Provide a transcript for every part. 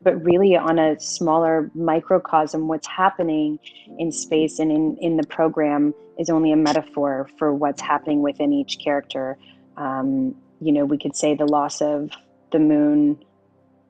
but really on a smaller microcosm, what's happening in space and in the program is only a metaphor for what's happening within each character. We could say the loss of the moon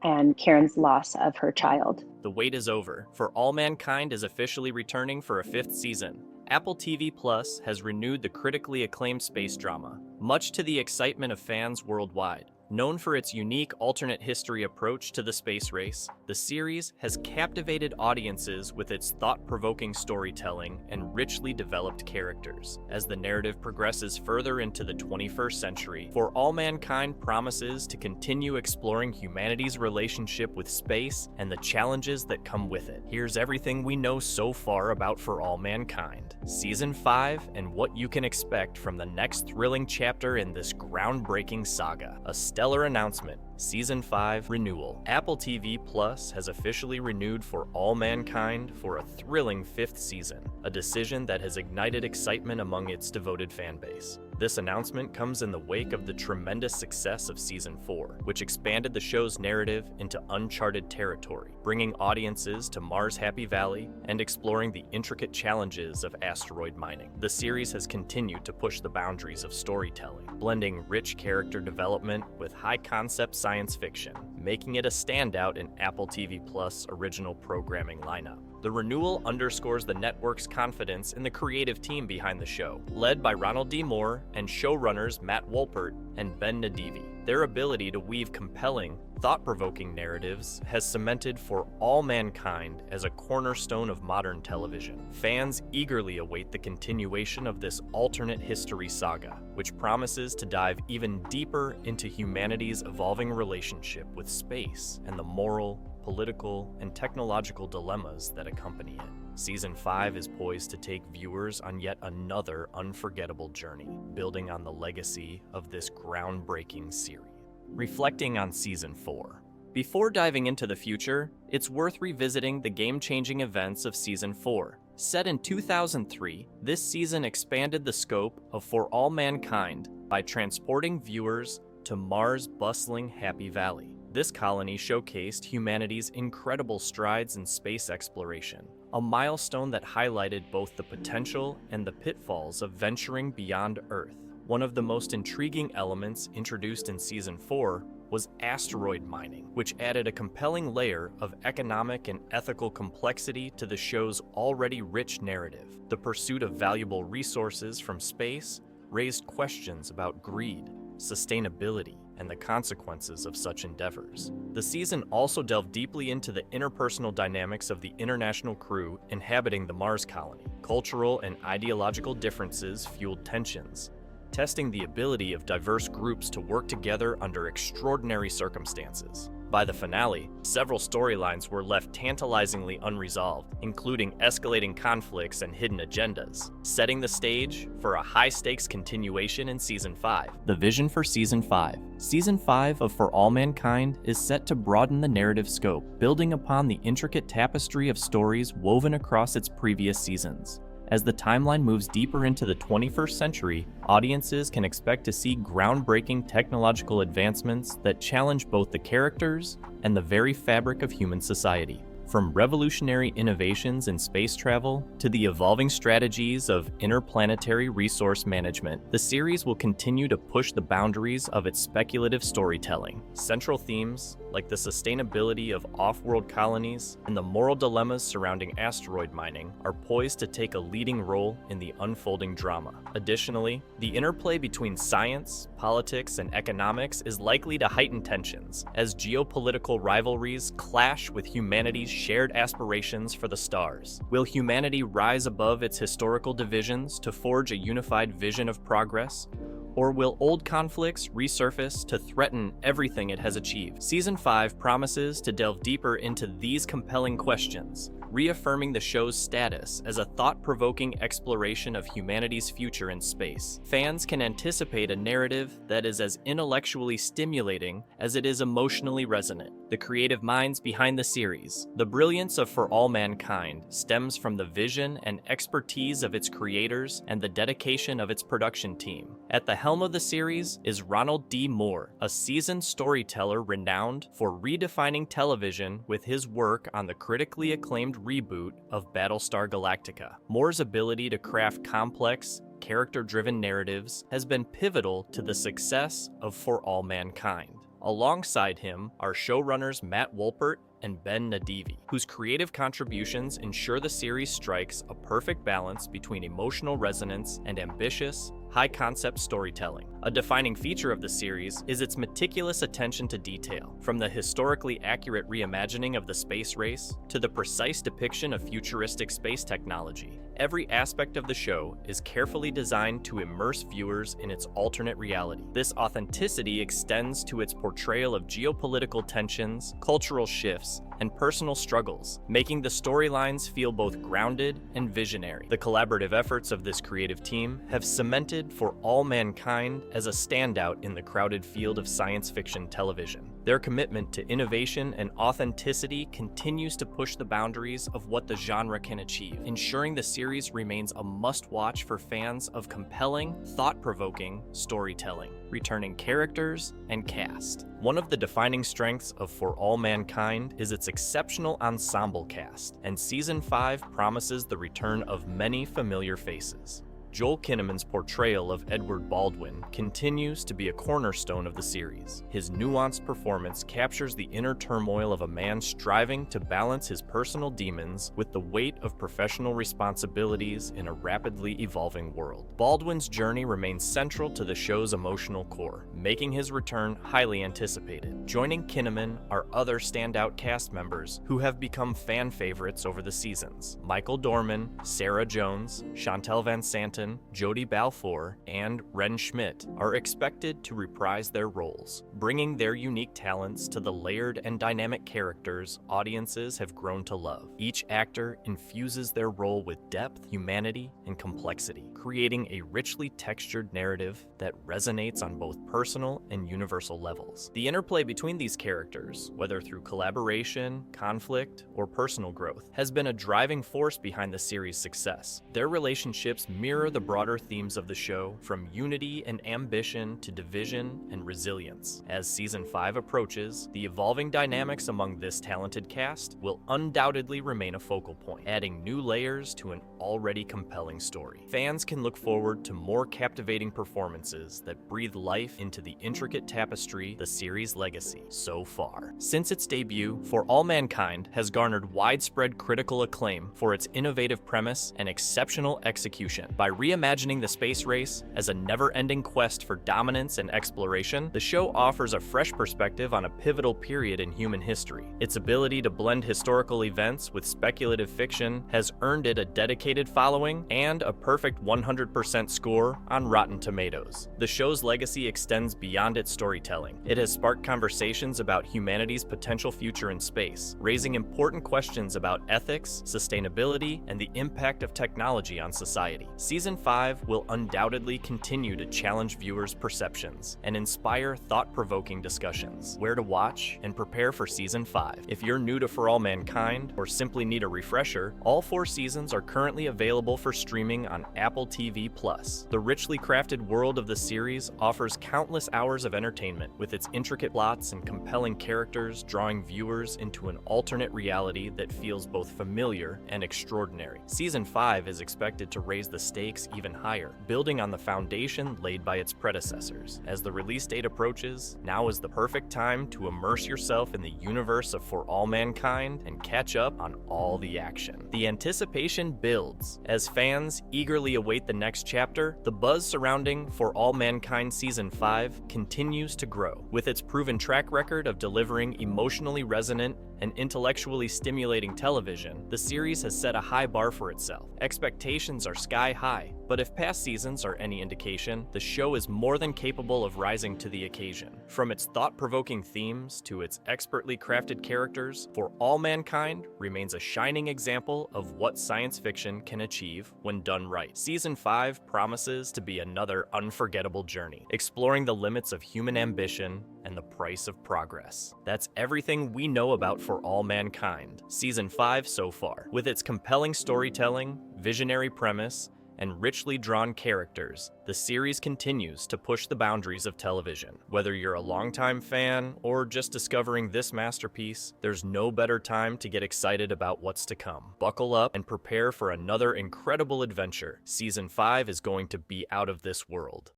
and Karen's loss of her child. The wait is over. For All Mankind is officially returning for a 5th season. Apple TV Plus has renewed the critically acclaimed space drama, much to the excitement of fans worldwide. Known for its unique alternate history approach to the space race, the series has captivated audiences with its thought-provoking storytelling and richly developed characters. As the narrative progresses further into the 21st century, For All Mankind promises to continue exploring humanity's relationship with space and the challenges that come with it. Here's everything we know so far about For All Mankind, Season 5, and what you can expect from the next thrilling chapter in this groundbreaking saga. A stellar announcement. Season 5 Renewal. Apple TV Plus has officially renewed For All Mankind for a thrilling 5th season, a decision that has ignited excitement among its devoted fan base. This announcement comes in the wake of the tremendous success of Season 4, which expanded the show's narrative into uncharted territory, bringing audiences to Mars Happy Valley and exploring the intricate challenges of asteroid mining. The series has continued to push the boundaries of storytelling, blending rich character development with high-concept science fiction, making it a standout in Apple TV Plus' original programming lineup. The renewal underscores the network's confidence in the creative team behind the show, led by Ronald D. Moore and showrunners Matt Wolpert and Ben Nadivi. Their ability to weave compelling, thought-provoking narratives has cemented For All Mankind as a cornerstone of modern television. Fans eagerly await the continuation of this alternate history saga, which promises to dive even deeper into humanity's evolving relationship with space and the moral, political, and technological dilemmas that accompany it. Season 5 is poised to take viewers on yet another unforgettable journey, building on the legacy of this groundbreaking series. Reflecting on Season 4. Before diving into the future, it's worth revisiting the game-changing events of Season 4. Set in 2003, this season expanded the scope of For All Mankind by transporting viewers to Mars' bustling Happy Valley. This colony showcased humanity's incredible strides in space exploration, a milestone that highlighted both the potential and the pitfalls of venturing beyond Earth. One of the most intriguing elements introduced in Season 4 was asteroid mining, which added a compelling layer of economic and ethical complexity to the show's already rich narrative. The pursuit of valuable resources from space raised questions about greed, sustainability, and the consequences of such endeavors. The season also delved deeply into the interpersonal dynamics of the international crew inhabiting the Mars colony. Cultural and ideological differences fueled tensions, testing the ability of diverse groups to work together under extraordinary circumstances. By the finale, several storylines were left tantalizingly unresolved, including escalating conflicts and hidden agendas, setting the stage for a high-stakes continuation in Season 5. The vision for Season 5. Season 5 of For All Mankind is set to broaden the narrative scope, building upon the intricate tapestry of stories woven across its previous seasons. As the timeline moves deeper into the 21st century, audiences can expect to see groundbreaking technological advancements that challenge both the characters and the very fabric of human society. From revolutionary innovations in space travel to the evolving strategies of interplanetary resource management, the series will continue to push the boundaries of its speculative storytelling. Central themes, like the sustainability of off-world colonies and the moral dilemmas surrounding asteroid mining, are poised to take a leading role in the unfolding drama. Additionally, the interplay between science, politics, and economics is likely to heighten tensions as geopolitical rivalries clash with humanity's shared aspirations for the stars. Will humanity rise above its historical divisions to forge a unified vision of progress? Or will old conflicts resurface to threaten everything it has achieved? Season 5 promises to delve deeper into these compelling questions, reaffirming the show's status as a thought-provoking exploration of humanity's future in space. Fans can anticipate a narrative that is as intellectually stimulating as it is emotionally resonant. The creative minds behind the series. The brilliance of For All Mankind stems from the vision and expertise of its creators and the dedication of its production team. At the helm of the series is Ronald D. Moore, a seasoned storyteller renowned for redefining television with his work on the critically acclaimed reboot of Battlestar Galactica. Moore's ability to craft complex, character-driven narratives has been pivotal to the success of For All Mankind. Alongside him are showrunners Matt Wolpert and Ben Nadivi, whose creative contributions ensure the series strikes a perfect balance between emotional resonance and ambitious, high-concept storytelling. A defining feature of the series is its meticulous attention to detail, from the historically accurate reimagining of the space race to the precise depiction of futuristic space technology. Every aspect of the show is carefully designed to immerse viewers in its alternate reality. This authenticity extends to its portrayal of geopolitical tensions, cultural shifts, and personal struggles, making the storylines feel both grounded and visionary. The collaborative efforts of this creative team have cemented For All Mankind as a standout in the crowded field of science fiction television. Their commitment to innovation and authenticity continues to push the boundaries of what the genre can achieve, ensuring the series remains a must-watch for fans of compelling, thought-provoking storytelling, returning characters, and cast. One of the defining strengths of For All Mankind is its exceptional ensemble cast, and Season 5 promises the return of many familiar faces. Joel Kinnaman's portrayal of Edward Baldwin continues to be a cornerstone of the series. His nuanced performance captures the inner turmoil of a man striving to balance his personal demons with the weight of professional responsibilities in a rapidly evolving world. Baldwin's journey remains central to the show's emotional core, making his return highly anticipated. Joining Kinnaman are other standout cast members who have become fan favorites over the seasons. Michael Dorman, Sarah Jones, Chantel Van Santen, Jodie Balfour, and Ren Schmidt are expected to reprise their roles, bringing their unique talents to the layered and dynamic characters audiences have grown to love. Each actor infuses their role with depth, humanity, and complexity, creating a richly textured narrative that resonates on both personal and universal levels. The interplay between these characters, whether through collaboration, conflict, or personal growth, has been a driving force behind the series' success. Their relationships mirror the broader themes of the show, from unity and ambition to division and resilience. As Season 5 approaches, the evolving dynamics among this talented cast will undoubtedly remain a focal point, adding new layers to an already compelling story. Fans can look forward to more captivating performances that breathe life into the intricate tapestry, the series' legacy so far. Since its debut, For All Mankind has garnered widespread critical acclaim for its innovative premise and exceptional execution. By reimagining the space race as a never-ending quest for dominance and exploration, the show offers a fresh perspective on a pivotal period in human history. Its ability to blend historical events with speculative fiction has earned it a dedicated following and a perfect 100% score on Rotten Tomatoes. The show's legacy extends beyond its storytelling. It has sparked conversations about humanity's potential future in space, raising important questions about ethics, sustainability, and the impact of technology on society. Season 5 will undoubtedly continue to challenge viewers' perceptions and inspire thought-provoking discussions. Where to watch and prepare for Season 5. If you're new to For All Mankind or simply need a refresher, all 4 seasons are currently available for streaming on Apple TV+. The richly crafted world of the series offers countless hours of entertainment, with its intricate plots and compelling characters drawing viewers into an alternate reality that feels both familiar and extraordinary. Season 5 is expected to raise the stakes even higher, building on the foundation laid by its predecessors. As the release date approaches, now is the perfect time to immerse yourself in the universe of For All Mankind and catch up on all the action. The anticipation builds. As fans eagerly await the next chapter, the buzz surrounding For All Mankind Season 5 continues to grow. With its proven track record of delivering emotionally resonant and intellectually stimulating television, the series has set a high bar for itself. Expectations are sky high, but if past seasons are any indication, the show is more than capable of rising to the occasion. From its thought-provoking themes to its expertly crafted characters, For All Mankind remains a shining example of what science fiction can achieve when done right. Season 5 promises to be another unforgettable journey, exploring the limits of human ambition and the price of progress. That's everything we know about For All Mankind, Season 5 so far. With its compelling storytelling, visionary premise, and richly drawn characters, the series continues to push the boundaries of television. Whether you're a longtime fan or just discovering this masterpiece, there's no better time to get excited about what's to come. Buckle up and prepare for another incredible adventure. Season 5 is going to be out of this world.